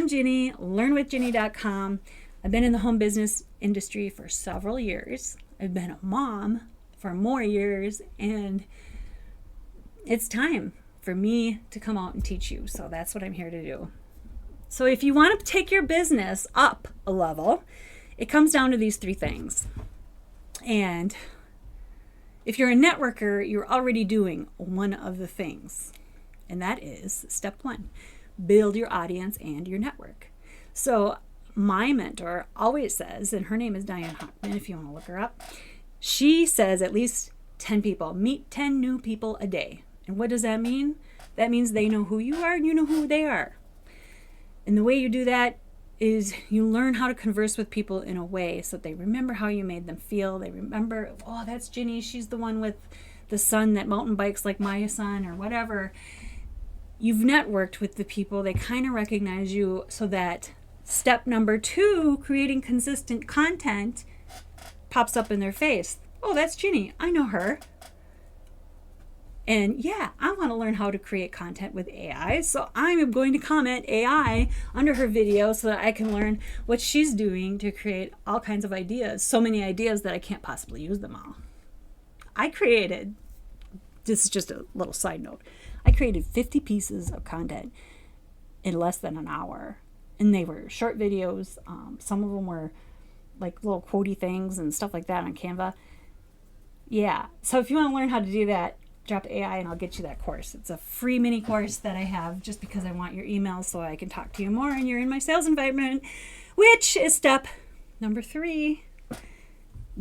I'm Ginny, learnwithginny.com. I've been in the home business industry for several years. I've been a mom for more years, and it's time for me to come out and teach you. So that's what I'm here to do. So if you want to take your business up a level, it comes down to these three things. And if you're a networker, you're already doing one of the things. And that is step one, build your audience and your network. So my mentor always says, and her name is Diane Hockman, if you want to look her up, she says at least 10 people, meet 10 new people a day. And what does that mean? That means they know who you are and you know who they are. And the way you do that is you learn how to converse with people in a way so that they remember how you made them feel. They remember, oh, that's Ginny. She's the one with the son that mountain bikes like my son or whatever. You've networked with the people. They kind of recognize you, so that step number 2, creating consistent content, pops up in their face. Oh, that's Ginny. I know her. And yeah, I want to learn how to create content with AI. So I'm going to comment AI under her video so that I can learn what she's doing to create all kinds of ideas. So many ideas that I can't possibly use them all. This is just a little side note, I created 50 pieces of content in less than an hour. And they were short videos. Some of them were like little quotey things and stuff like that on Canva. Yeah. So if you want to learn how to do that, drop AI and I'll get you that course. It's a free mini course that I have just because I want your emails so I can talk to you more and you're in my sales environment, which is step number 3.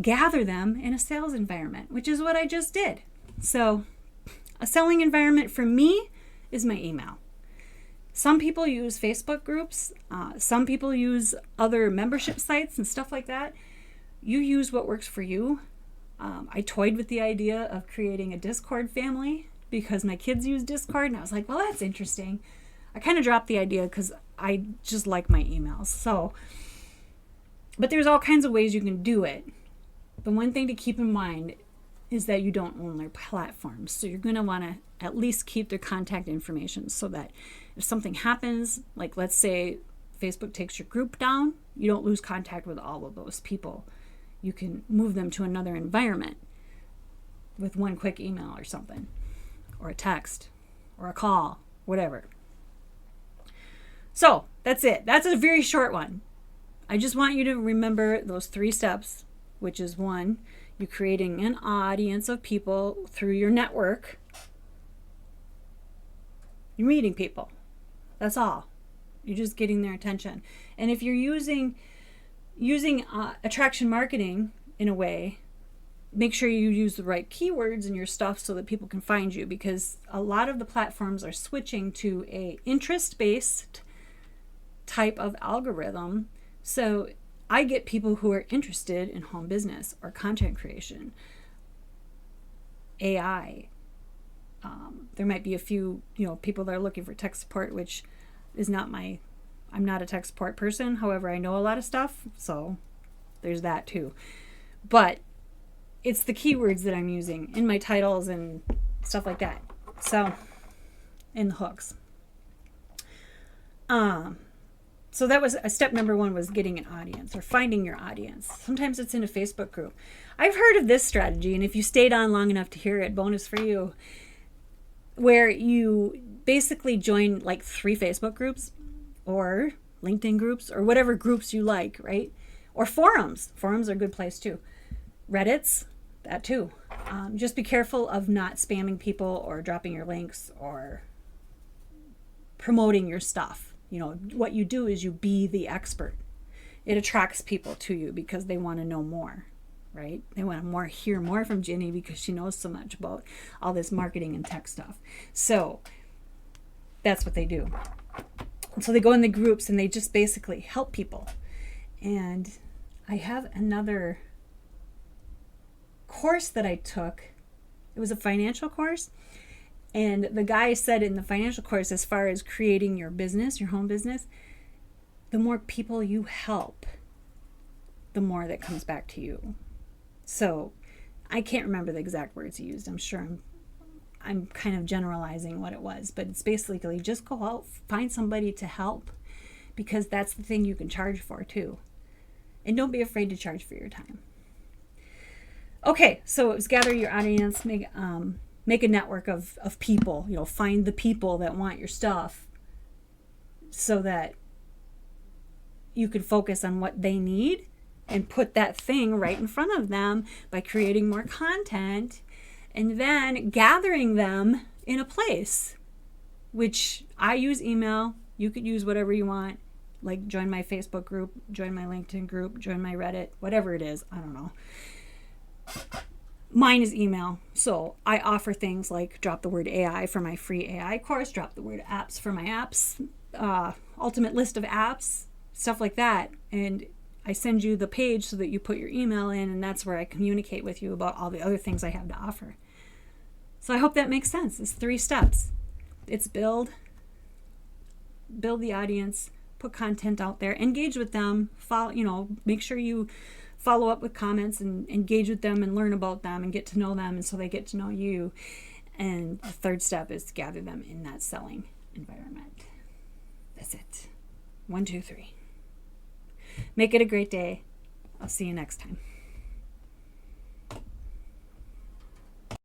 Gather them in a sales environment, which is what I just did. So a selling environment for me is my email. Some people use Facebook groups. Some people use other membership sites and stuff like that. You use what works for you. I toyed with the idea of creating a Discord family because my kids use Discord, and I was like, well, that's interesting. I kind of dropped the idea because I just like my emails. But there's all kinds of ways you can do it. The one thing to keep in mind is that you don't own their platforms. So you're going to want to at least keep their contact information so that if something happens, like let's say Facebook takes your group down, you don't lose contact with all of those people. You can move them to another environment with one quick email or something, or a text, or a call, whatever. So that's it. That's a very short one. I just want you to remember those 3 steps, which is 1, you're creating an audience of people through your network. You're meeting people. That's all. You're just getting their attention. And if you're using attraction marketing in a way, make sure you use the right keywords in your stuff so that people can find you, because a lot of the platforms are switching to a interest-based type of algorithm. So I get people who are interested in home business or content creation, AI. There might be a few, people that are looking for tech support, which is not I'm not a tech support person. However, I know a lot of stuff, so there's that too. But it's the keywords that I'm using in my titles and stuff like that. So, in the hooks. So that was step number 1, was getting an audience or finding your audience. Sometimes it's in a Facebook group. I've heard of this strategy, and if you stayed on long enough to hear it, bonus for you, where you basically join like 3 Facebook groups or LinkedIn groups or whatever groups you like, right? Or forums. Forums are a good place too. Reddits, that too. Just be careful of not spamming people or dropping your links or promoting your stuff. What you do is you be the expert. It attracts people to you because they want to know more, right? They want to hear more from Ginny because she knows so much about all this marketing and tech stuff. So that's what they do. So they go in the groups and they just basically help people. And I have another course that I took. It was a financial course. And the guy said in the financial course, as far as creating your business, your home business, the more people you help, the more that comes back to you. So I can't remember the exact words he used. I'm sure I'm kind of generalizing what it was, but it's basically just go out, find somebody to help, because that's the thing you can charge for too. And don't be afraid to charge for your time. Okay, so it was gather your audience, make a network of people, find the people that want your stuff so that you can focus on what they need and put that thing right in front of them by creating more content and then gathering them in a place, which I use email. You could use whatever you want, like join my Facebook group, join my LinkedIn group, join my Reddit, whatever it is. I don't know. Mine is email. So I offer things like drop the word AI for my free AI course, drop the word apps for my apps, ultimate list of apps, stuff like that. And I send you the page so that you put your email in, and that's where I communicate with you about all the other things I have to offer. So I hope that makes sense. It's 3 steps. It's build the audience, put content out there, engage with them, follow, make sure you follow up with comments and engage with them and learn about them and get to know them, and so they get to know you. And the 3rd step is to gather them in that selling environment. That's it. 1, 2, 3. Make it a great day. I'll see you next time.